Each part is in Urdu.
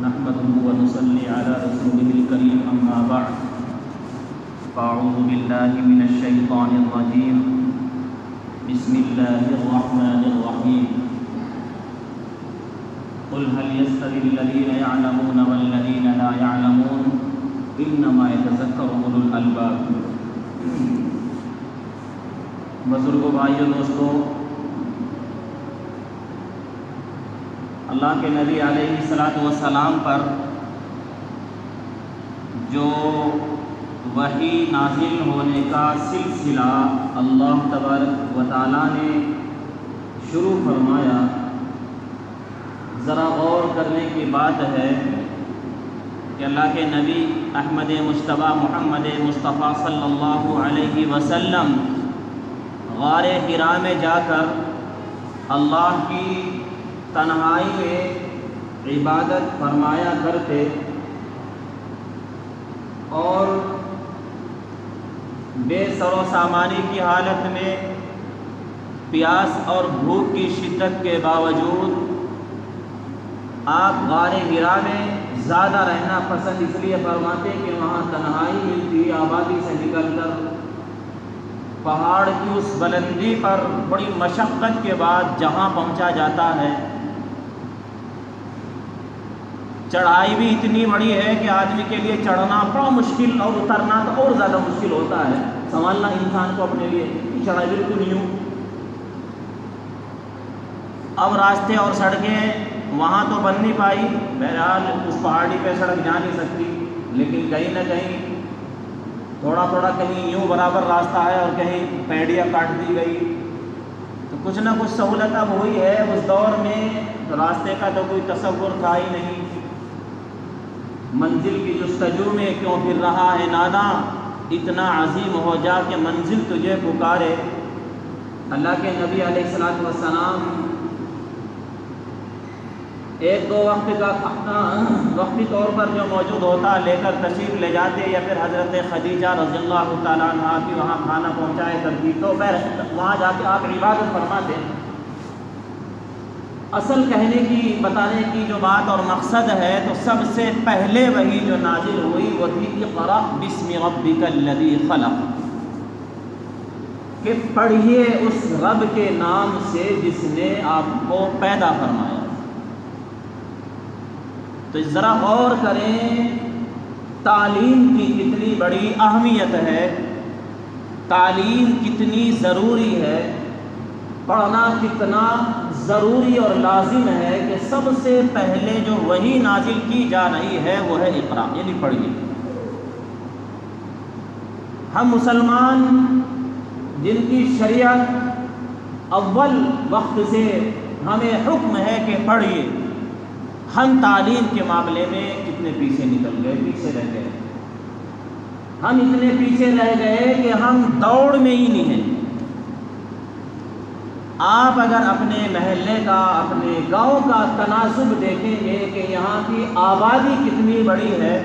نحمده ونصلي على رسوله الكريم أما بعد فأعوذ بالله من الشيطان الرجيم بسم الله الرحمن الرحيم قل هل يستوي الذين يعلمون والذين لا يعلمون إنما يتذكر أولو الألباب۔ بزرگوں، بھائیوں، دوستوں، اللہ کے نبی علیہ الصلاۃ والسلام پر جو وحی نازل ہونے کا سلسلہ اللہ تبارک و تعالیٰ نے شروع فرمایا، ذرا غور کرنے کی بات ہے کہ اللہ کے نبی احمد مجتبیٰ محمد مصطفیٰ صلی اللہ علیہ وسلم غار حرا میں جا کر اللہ کی تنہائی میں عبادت فرمایا کرتے اور بے سر و سامانی کی حالت میں پیاس اور بھوک کی شدت کے باوجود آپ غار حرا میں زیادہ رہنا پسند اس لیے فرماتے کہ وہاں تنہائی ملتی، آبادی سے نکل کر پہاڑ کی اس بلندی پر بڑی مشقت کے بعد جہاں پہنچا جاتا ہے، چڑھائی بھی اتنی بڑی ہے کہ آدمی کے لیے چڑھنا بڑا مشکل اور اترنا تو اور زیادہ مشکل ہوتا ہے، سنبھالنا انسان کو اپنے لیے چڑھائی بالکل نہیں ہوں۔ اب راستے اور سڑکیں وہاں تو بن نہیں پائی، بہرحال اس پہاڑی پہ سڑک جا نہیں سکتی، لیکن کہیں نہ کہیں تھوڑا تھوڑا کہیں یوں برابر راستہ ہے اور کہیں پیڑیاں کاٹ دی گئی، تو کچھ نہ کچھ سہولت اب ہوئی ہے۔ اس دور میں راستے کا تو کوئی تصور تھا ہی نہیں، منزل کی جستجو میں کیوں پھر رہا ہے ناداں، اتنا عظیم ہو جا کہ منزل تجھے پکارے۔ اللہ کے نبی علیہ الصلوۃ والسلام ایک دو وقت کا کھانا وقتی طور پر جو موجود ہوتا لے کر تشریف لے جاتے، یا پھر حضرت خدیجہ رضی اللہ تعالیٰ عنہ کی وہاں کھانا پہنچائے کرتی، تو پھر وہاں جا کے آپ عبادت فرماتے۔ اصل کہنے کی بتانے کی جو بات اور مقصد ہے، تو سب سے پہلے وہی جو نازل ہوئی وہ تھی اقرأ بسم ربک الذی خلق، کہ پڑھیے اس رب کے نام سے جس نے آپ کو پیدا فرمایا۔ تو ذرا غور کریں تعلیم کی کتنی بڑی اہمیت ہے، تعلیم کتنی ضروری ہے، پڑھنا کتنا ضروری اور لازم ہے کہ سب سے پہلے جو وحی نازل کی جا رہی ہے وہ ہے اقرا، یعنی پڑھیے۔ ہم مسلمان جن کی شریعت اول وقت سے ہمیں حکم ہے کہ پڑھیے، ہم تعلیم کے معاملے میں کتنے پیچھے نکل گئے، پیچھے رہ گئے۔ ہم اتنے پیچھے رہ گئے کہ ہم دوڑ میں ہی نہیں ہیں۔ آپ اگر اپنے محلے کا، اپنے گاؤں کا تناسب دیکھیں گے کہ یہاں کی آبادی کتنی بڑی ہے،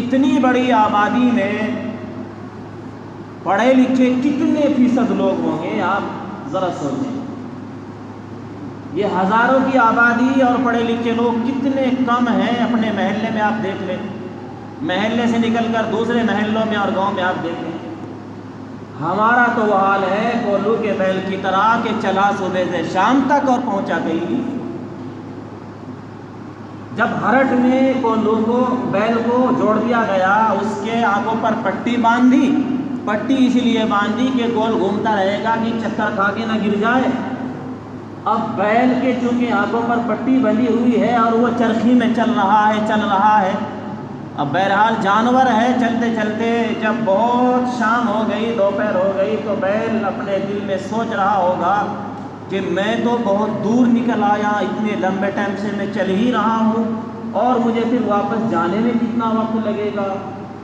اتنی بڑی آبادی میں پڑھے لکھے کتنے فیصد لوگ ہوں گے، آپ ذرا سوچیں۔ یہ ہزاروں کی آبادی اور پڑھے لکھے لوگ کتنے کم ہیں اپنے محلے میں، آپ دیکھ لیں، محلے سے نکل کر دوسرے محلوں میں اور گاؤں میں آپ دیکھ لیں۔ ہمارا تو وہ حال ہے کولو کے بیل کی طرح کہ چلا صبح سے شام تک اور پہنچا کہیں نہیں۔ جب ہرٹ میں کولو کو، بیل کو جوڑ دیا گیا، اس کے آنکھوں پر پٹی باندھی، پٹی اسی لیے باندھی کہ گول گھومتا رہے گا کہ چکر کھا کے نہ گر جائے۔ اب بیل کے چونکہ آنکھوں پر پٹی بندھی ہوئی ہے اور وہ چرخی میں چل رہا ہے، اب بہرحال جانور ہے، چلتے چلتے جب بہت شام ہو گئی، دوپہر ہو گئی، تو بیل اپنے دل میں سوچ رہا ہوگا کہ میں تو بہت دور نکل آیا، اتنے لمبے ٹائم سے میں چل ہی رہا ہوں، اور مجھے پھر واپس جانے میں کتنا وقت لگے گا۔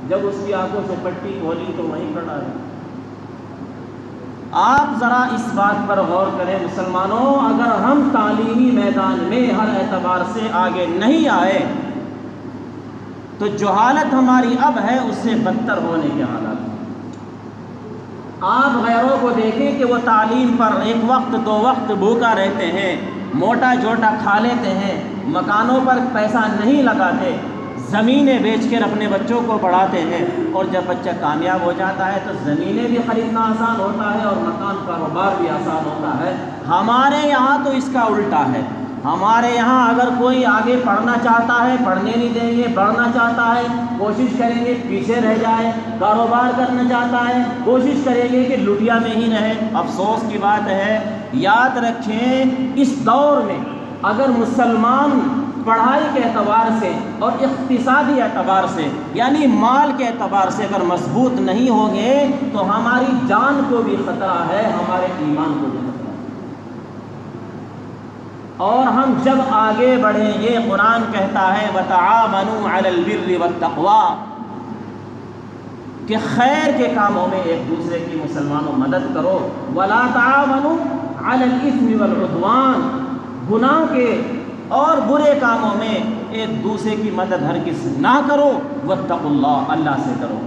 جب اس کی آنکھوں سے پٹی کھولی تو وہیں کھڑا ہے۔ آپ ذرا اس بات پر غور کریں مسلمانوں، اگر ہم تعلیمی میدان میں ہر اعتبار سے آگے نہیں آئے تو جو حالت ہماری اب ہے اس سے بدتر ہونے کے حالات۔ آپ غیروں کو دیکھیں کہ وہ تعلیم پر ایک وقت دو وقت بھوکا رہتے ہیں، موٹا جوٹا کھا لیتے ہیں، مکانوں پر پیسہ نہیں لگاتے، زمینیں بیچ کر اپنے بچوں کو پڑھاتے ہیں، اور جب بچہ کامیاب ہو جاتا ہے تو زمینیں بھی خریدنا آسان ہوتا ہے اور مکان کاروبار بھی آسان ہوتا ہے۔ ہمارے یہاں تو اس کا الٹا ہے۔ ہمارے یہاں اگر کوئی آگے پڑھنا چاہتا ہے پڑھنے نہیں دیں گے، بڑھنا چاہتا ہے کوشش کریں گے پیچھے رہ جائے، کاروبار کرنا چاہتا ہے کوشش کریں گے کہ لٹیا میں ہی رہے۔ افسوس کی بات ہے، یاد رکھیں اس دور میں اگر مسلمان پڑھائی کے اعتبار سے اور اقتصادی اعتبار سے یعنی مال کے اعتبار سے اگر مضبوط نہیں ہوں گے تو ہماری جان کو بھی خطرہ ہے، ہمارے ایمان کو بھی خطرہ ہے۔ اور ہم جب آگے بڑھیں گے، قرآن کہتا ہے وَتَعَاوَنُوا عَلَى الْبِرِّ وَالتَّقْوَىٰ کہ خیر کے کاموں میں ایک دوسرے کی مسلمانوں مدد کرو، وَلَا تَعَاوَنُوا عَلَى الْإِثْمِ وَالْعُدْوَانِ گناہ کے اور برے کاموں میں ایک دوسرے کی مدد ہرگز نہ کرو، وَاتَّقُوا اللَّهَ اللہ سے کرو۔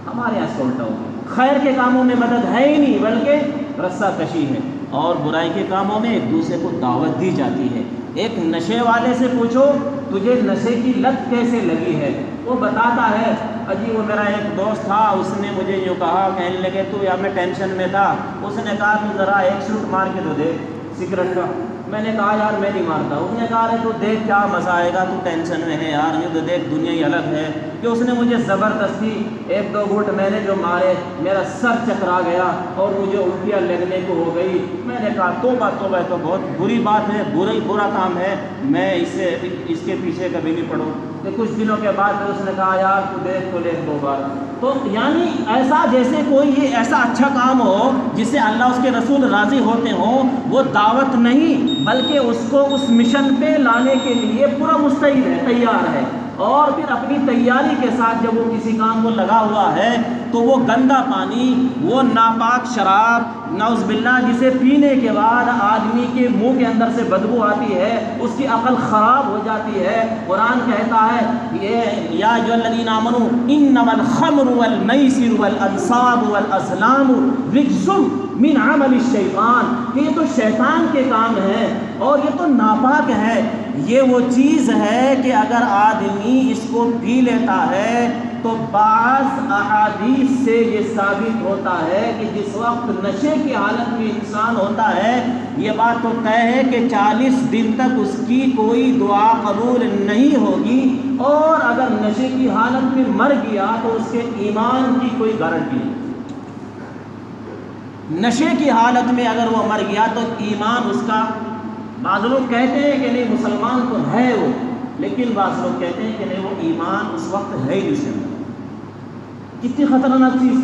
ہمارے یہاں سے الٹا ہو گیا، خیر کے کاموں میں مدد ہے ہی نہیں بلکہ رسہ کشی ہے، اور برائی کے کاموں میں ایک دوسرے کو دعوت دی جاتی ہے۔ ایک نشے والے سے پوچھو تجھے نشے کی لت کیسے لگی ہے، وہ بتاتا ہے اجی وہ میرا ایک دوست تھا، اس نے مجھے یوں کہا، کہنے لگے تو یا میں ٹینشن میں تھا، اس نے کہا تو ذرا ایک شوٹ مار کے تو دے سگریٹ کا۔ میں نے کہا یار میں نہیں مارتا۔ اس نے کہا ارے تو دیکھ کیا مزہ آئے گا، تو ٹینشن میں ہے یار، یہ تو دیکھ دنیا ہی الگ ہے۔ کہ اس نے مجھے زبردستی ایک دو گھونٹ میں نے جو مارے میرا سر چکرا گیا اور مجھے الٹیاں لگنے کو ہو گئی۔ میں نے کہا توبہ توبہ، تو بہت بری بات ہے، برا کام ہے، میں اس کے پیچھے کبھی نہیں پڑوں۔ کہ کچھ دنوں کے بعد اس نے کہا یار تو دیکھ تو لے دو بار۔ تو یعنی ایسا جیسے کوئی یہ ایسا اچھا کام ہو جس سے اللہ اس کے رسول راضی ہوتے ہوں، وہ دعوت نہیں بلکہ اس کو اس مشن پہ لانے کے لیے پورا مستعد ہے، تیار ہے، اور پھر اپنی تیاری کے ساتھ جب وہ کسی کام کو لگا ہوا ہے تو وہ گندا پانی، وہ ناپاک شراب نعوذ باللہ جسے پینے کے بعد آدمی کے منہ کے اندر سے بدبو آتی ہے، اس کی عقل خراب ہو جاتی ہے۔ قرآن کہتا ہے یا ایھا الذین آمنوا انما الخمر والمیسر والانصاب والازلام رجس من عمل الشیطان، کہ یہ تو شیطان کے کام ہیں اور یہ تو ناپاک ہے۔ یہ وہ چیز ہے کہ اگر آدمی اس کو پی لیتا ہے تو بعض احادیث سے یہ ثابت ہوتا ہے کہ جس وقت نشے کی حالت میں انسان ہوتا ہے، یہ بات تو طے ہے کہ 40 دن تک اس کی کوئی دعا قبول نہیں ہوگی، اور اگر نشے کی حالت میں مر گیا تو اس کے ایمان کی کوئی گارنٹی نہیں۔ نشے کی حالت میں اگر وہ مر گیا تو ایمان اس کا، بعض لوگ کہتے ہیں کہ نہیں مسلمان تو ہے وہ، لیکن بعض لوگ کہتے ہیں کہ نہیں وہ ایمان اس وقت ہے ہی اس کے اندر۔ کتنی خطرناک چیز!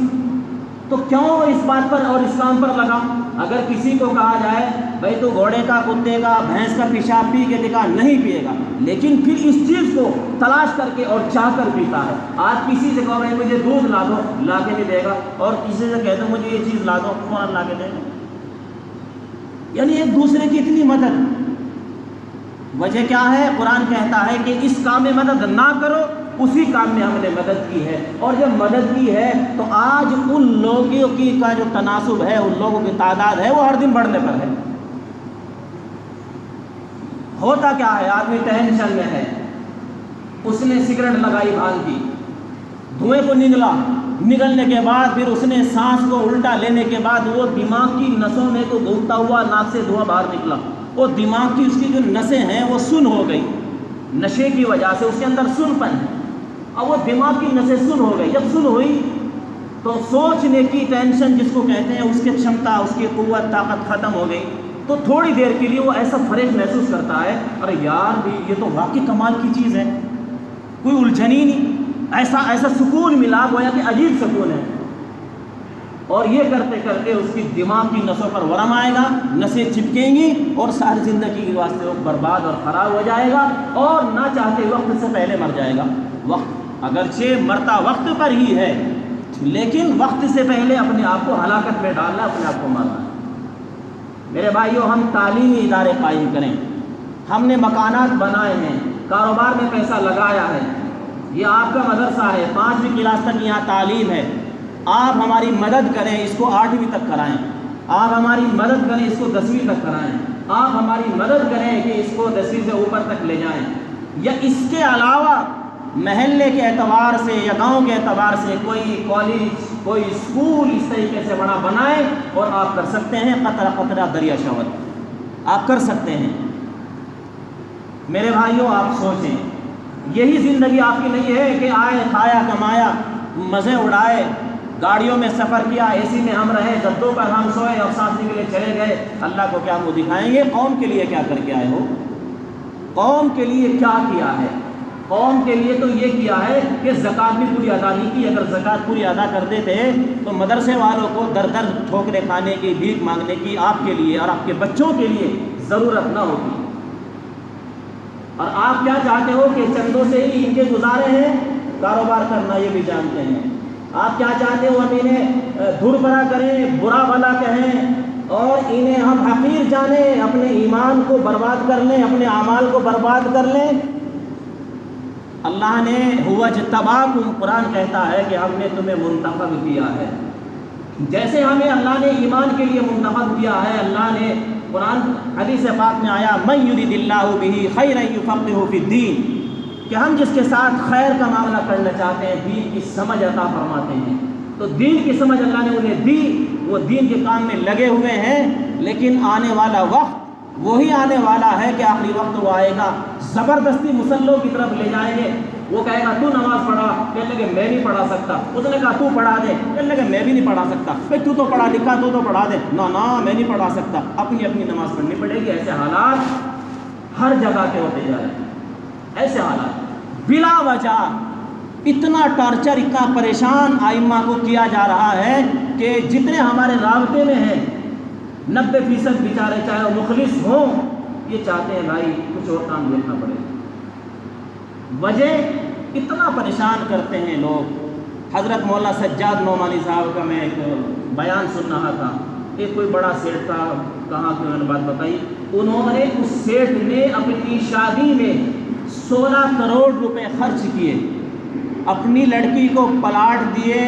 تو کیوں وہ اس بات پر اور اس کام پر لگا؟ اگر کسی کو کہا جائے بھائی تو گھوڑے کا، کتے کا، بھینس کا پیشاب پی کے دکھا، نہیں پیے گا، لیکن پھر اس چیز کو تلاش کر کے اور چاہ کر پیتا ہے۔ آج کسی سے کہو بھائی مجھے دودھ لا دو، لا کے نہیں دے گا، اور کسی سے کہہ دو مجھے یہ چیز لا دو، فوراً لا کے دے گا۔ یعنی ایک دوسرے کی اتنی مدد۔ وجہ کیا ہے؟ قرآن کہتا ہے کہ اس کام میں مدد نہ کرو، اسی کام میں ہم نے مدد کی ہے، اور جب مدد کی ہے تو آج ان لوگوں کی کا جو تناسب ہے، ان لوگوں کی تعداد ہے، وہ ہر دن بڑھنے پر ہے۔ ہوتا کیا ہے؟ آدمی ٹینشن میں ہے، اس نے سگریٹ لگائی بھانگ کی، دھوئیں کو نگلنے کے بعد پھر اس نے سانس کو الٹا لینے کے بعد وہ دماغ کی نسوں میں کو گھومتا ہوا ناک سے دھواں باہر نکلا، وہ دماغ کی اس کی جو نسیں ہیں وہ سن ہو گئی، نشے کی وجہ سے اس کے اندر سن پن ہے، اب وہ دماغ کی نسیں سن ہو گئی۔ جب سن ہوئی تو سوچنے کی ٹینشن جس کو کہتے ہیں، اس کی چھمتا، اس کی قوت، طاقت ختم ہو گئی، تو تھوڑی دیر کے لیے وہ ایسا فریش محسوس کرتا ہے، ارے یار بھی یہ تو واقعی کمال کی چیز ہے، کوئی الجھن ہی نہیں، ایسا سکون ملا، گویا کہ عجیب سکون ہے۔ اور یہ کرتے کرتے اس کی دماغ کی نسوں پر ورم آئے گا، نسیں چپکیں گی، اور ساری زندگی کے واسطے وہ برباد اور خراب ہو جائے گا، اور نہ چاہتے وقت سے پہلے مر جائے گا۔ وقت اگرچہ مرتا وقت پر ہی ہے، لیکن وقت سے پہلے اپنے آپ کو ہلاکت میں ڈالنا، اپنے آپ کو مارنا ہے۔ میرے بھائیوں، ہم تعلیمی ادارے قائم کریں، ہم نے مکانات بنائے ہیں، کاروبار میں پیسہ لگایا ہے، یہ آپ کا مدرسہ ہے، 5ویں کلاس تک یہاں تعلیم ہے، آپ ہماری مدد کریں، اس کو 8ویں تک کرائیں، آپ ہماری مدد کریں، اس کو 10ویں تک کرائیں۔ آپ ہماری مدد کریں کہ اس کو 10ویں سے اوپر تک لے جائیں، یا اس کے علاوہ محلے کے اعتبار سے یا گاؤں کے اعتبار سے کوئی کالج کوئی اسکول اس طریقے سے بڑا بنائیں، اور آپ کر سکتے ہیں قطرہ قطرہ دریا شور، آپ کر سکتے ہیں۔ میرے بھائیوں آپ سوچیں، یہی زندگی آپ کی نہیں ہے کہ آئے کھایا کمایا مزے اڑائے، گاڑیوں میں سفر کیا، اے سی میں ہم رہے، گدوں پر ہم سوئے اور ساتھی کے لیے چلے گئے، اللہ کو کیا منہ دکھائیں گے؟ قوم کے لیے کیا کر کے آئے ہو؟ قوم کے لیے کیا کیا ہے؟ قوم کے لیے تو یہ کیا ہے کہ زکوٰۃ بھی پوری ادا نہیں کی۔ اگر زکوٰۃ پوری ادا کر دیتے تو مدرسے والوں کو در در ٹھوکرے کھانے کی، بھیک مانگنے کی آپ کے لیے اور آپ کے بچوں کے لیے ضرورت نہ ہوتی۔ اور آپ کیا چاہتے ہو کہ چندوں سے ہی ان کے گزارے ہیں؟ کاروبار کرنا یہ بھی جانتے ہیں۔ آپ کیا چاہتے ہو ہم انہیں دھر برا کریں، برا بھلا کہیں اور انہیں ہم حقیر جانیں، اپنے ایمان کو برباد کر لیں، اپنے اعمال کو برباد کر لیں؟ اللہ نے ہوا اجتباکم، قرآن کہتا ہے کہ ہم نے تمہیں منتخب کیا ہے۔ جیسے ہمیں اللہ نے ایمان کے لیے منتخب کیا ہے، اللہ نے قرآن حدیث پاک میں آیا من یرید اللہ بہ خیرا یفقہہ فی الدین، کہ ہم جس کے ساتھ خیر کا معاملہ کرنا چاہتے ہیں دین کی سمجھ عطا فرماتے ہیں۔ تو دین کی سمجھ اللہ نے انہیں دی، وہ دین کے کام میں لگے ہوئے ہیں، لیکن آنے والا وقت وہی آنے والا ہے کہ آخری وقت وہ آئے گا، زبردستی مسلوں کی طرف لے جائیں گے۔ وہ کہے گا تو نماز پڑھا، کہنے لگے میں نہیں پڑھا سکتا۔ اس نے کہا تو پڑھا دے، کہنے لگے میں بھی نہیں پڑھا سکتا۔ بھائی تو پڑھا لکھا تو پڑھا دے، نہ میں نہیں پڑھا سکتا۔ اپنی اپنی نماز پڑھنی پڑے گی۔ ایسے حالات ہر جگہ کے ہوتے جا رہے ہیں، ایسے حالات بلا وجہ اتنا ٹارچر، اتنا پریشان ائمہ کو کیا جا رہا ہے کہ جتنے ہمارے رابطے میں ہیں 90% بیچارے چاہے وہ مخلص ہوں، یہ چاہتے ہیں بھائی کچھ اور کام دیکھنا پڑے۔ وجہ اتنا پریشان کرتے ہیں لوگ۔ حضرت مولانا سجاد نعمانی صاحب کا میں ایک بیان سن رہا تھا، ایک کوئی بڑا سیٹ تھا، کہاں کی انہوں نے بات بتائی، انہوں نے اس سیٹ نے اپنی شادی میں 16 کروڑ روپے خرچ کیے، اپنی لڑکی کو پلاٹ دیے،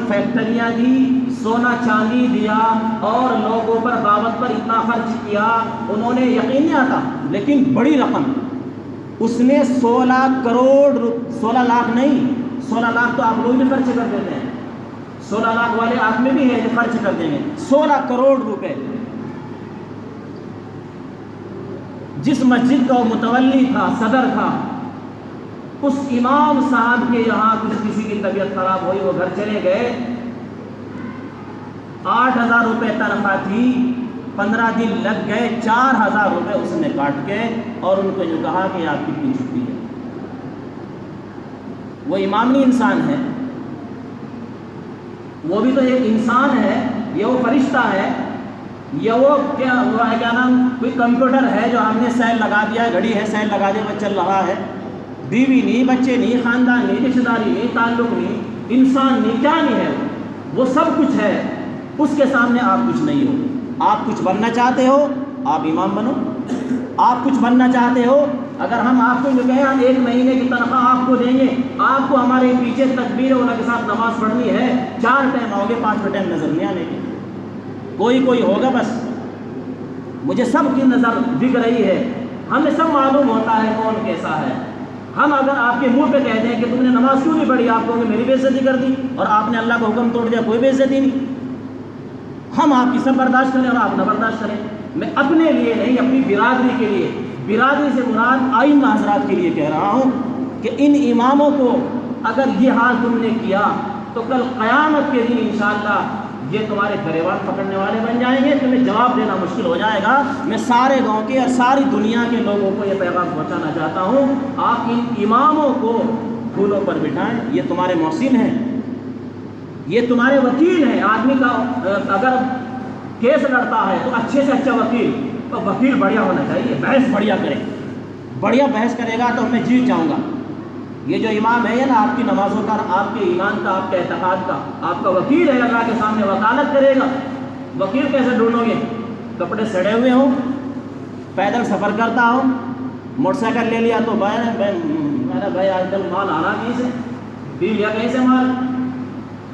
فیکٹریاں دی، سونا چاندی دیا اور لوگوں پر دعوت پر اتنا خرچ کیا۔ انہوں نے یقین نہیں آتا لیکن بڑی رقم، اس نے 16 کروڑ 16 لاکھ نہیں، 16 لاکھ تو آپ لوگ بھی خرچ کر دیتے ہیں، 16 لاکھ والے آپ میں بھی ہیں جو خرچ کر دیں گے۔ 16 کروڑ روپے جس مسجد کا وہ متولی تھا، صدر تھا، اس امام صاحب کے یہاں کسی کی طبیعت خراب ہوئی، وہ گھر چلے گئے، 8,000 روپے تنخواہ تھی، 15 دن لگ گئے، 4,000 روپے اس نے کاٹ کے اور ان کو جو کہا کہ آپ کی اتنی چھٹی ہے۔ وہ امام نہیں انسان ہے، وہ بھی تو ایک انسان ہے، یہ وہ فرشتہ ہے، یا وہ کیا نام کوئی کمپیوٹر ہے جو ہم نے سیل لگا دیا ہے، گھڑی ہے سیل لگا دیا، وہ چل رہا ہے، بیوی نہیں، بچے نہیں، خاندان نہیں، رشتہ داری نہیں، تعلق نہیں، انسان نہیں، کیا نہیں ہے، وہ سب کچھ ہے، اس کے سامنے آپ کچھ نہیں ہو۔ آپ کچھ بننا چاہتے ہو آپ امام بنو، آپ کچھ بننا چاہتے ہو، اگر ہم آپ کو جو کہیں ہم 1 مہینے کی تنخواہ آپ کو دیں گے، آپ کو ہمارے پیچھے تکبیر اولا کے ساتھ نماز پڑھنی ہے، 4 ٹائم آؤ گے، 5 ٹائم نظر نہیں آنے کے، کوئی ہوگا، بس مجھے سب کی نظر دکھ رہی ہے، ہمیں سب معلوم ہوتا ہے کون کیسا ہے۔ ہم اگر آپ کے منہ پہ کہہ دیں کہ تم نے نماز کیوں نہیں پڑھی، آپ کہو گے میری بے عزتی کر دی، اور آپ نے اللہ کا حکم توڑ دیا، کوئی بے عزتی نہیں۔ ہم آپ کی سب برداشت کریں اور آپ نہ برداشت کریں۔ میں اپنے لیے نہیں، اپنی برادری کے لیے، برادری سے مراد ائمہ حضرات کے لیے کہہ رہا ہوں کہ ان اماموں کو اگر یہ حال تم نے کیا تو کل قیامت کے دن انشاءاللہ یہ تمہارے گریبان پکڑنے والے بن جائیں گے، تمہیں جواب دینا مشکل ہو جائے گا۔ میں سارے گاؤں کے اور ساری دنیا کے لوگوں کو یہ پیغام پہنچانا چاہتا ہوں، آپ ان اماموں کو پھولوں پر بٹھائیں، یہ تمہارے محسن ہیں، یہ تمہارے وکیل ہیں۔ آدمی کا اگر کیس لڑتا ہے تو اچھے سے اچھا وکیل بڑھیا ہونا چاہیے، بحث بڑھیا کرے، بڑھیا بحث کرے گا تو میں جیت جاؤں گا۔ یہ جو امام ہے نا، آپ کی نمازوں کا، آپ کے ایمان کا، آپ کے اعتقاد کا، آپ کا وکیل ہے، اللہ کے سامنے وکالت کرے گا۔ وکیل کیسے ڈھونڈو گے؟ کپڑے سڑے ہوئے ہوں، پیدل سفر کرتا ہوں، موٹر سائیکل لے لیا تو بھائی آج کل مال آ رہا کہیں سے، پی لیا کہیں سے مال۔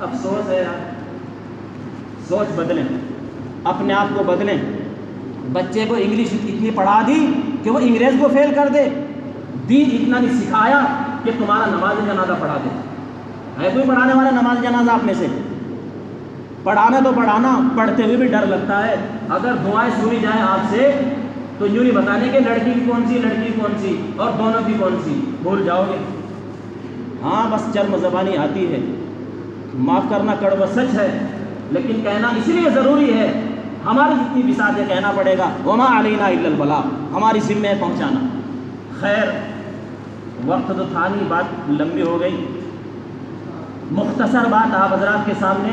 افسوس ہے یار، سوچ بدلیں، اپنے آپ کو بدلیں۔ بچے کو انگلش اتنی پڑھا دی کہ وہ انگریز کو فیل کر دے، دین اتنا نہیں سکھایا کہ تمہارا نماز جنازہ پڑھا دے۔ ہے کوئی پڑھانے والا نماز جنازہ آپ میں سے؟ پڑھانا تو پڑھانا، پڑھتے ہوئے بھی ڈر لگتا ہے۔ اگر دعائیں سنی جائیں آپ سے تو یوں نہیں بتانے کہ لڑکی کی کون سی، لڑکی کون سی اور دونوں کی کون سی، بھول جاؤ گے۔ ہاں بس چرم زبانی آتی ہے، معاف کرنا کڑوا سچ ہے، لیکن کہنا اس لیے ضروری ہے، ہماری جتنی بساط ہے کہنا پڑے گا، وما علینا الا البلاغ، ہماری ذمہ ہے پہنچانا۔ خیر وقت تو تھا نہیں، بات لمبی ہو گئی، مختصر بات آپ حضرات کے سامنے